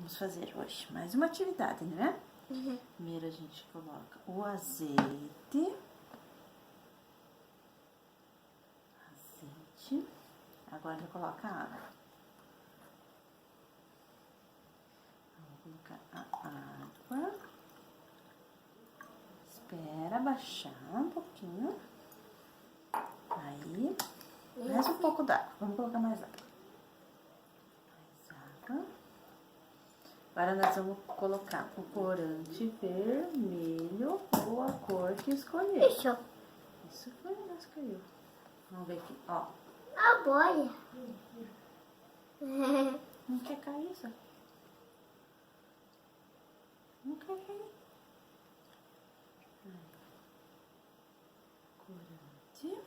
vamos fazer hoje mais uma atividade, né? Uhum. Primeiro a gente coloca o azeite. Agora a gente coloca a água. Vamos colocar a água. Espera baixar um pouquinho. Aí, mais um pouco d'água. Vamos colocar mais água. Mais água. Agora nós vamos colocar o corante vermelho ou a cor que escolher. Isso. Isso foi o nosso caiu. Vamos ver aqui, ó. A boia. Não quer cair isso? Não quer cair. Corante.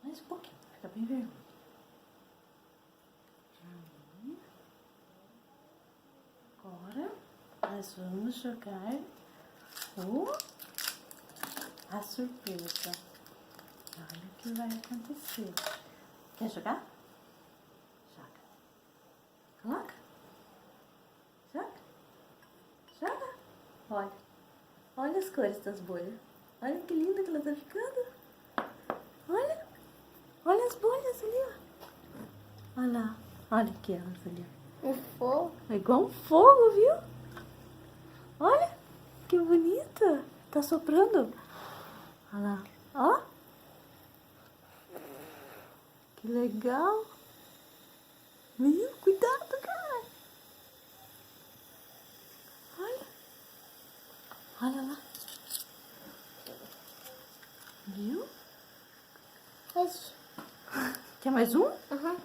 Mais um pouquinho, fica bem vermelho. Aí. Agora nós vamos jogar a surpresa. Olha o que vai acontecer. Quer jogar? Joga. Coloca. Joga. Joga. Olha. Olha as cores das bolhas. Olha que linda que ela tá ficando. Olha. Olha as bolhas ali, ó. Olha lá. Olha aqui elas ali, ó. Um fogo. É igual um fogo, viu? Olha. Que bonita. Tá soprando. Olha lá. Ó. Que legal. Viu? Cuidado, cara. Olha. Olha lá. Viu? Esse. Quer mais um? Uhum.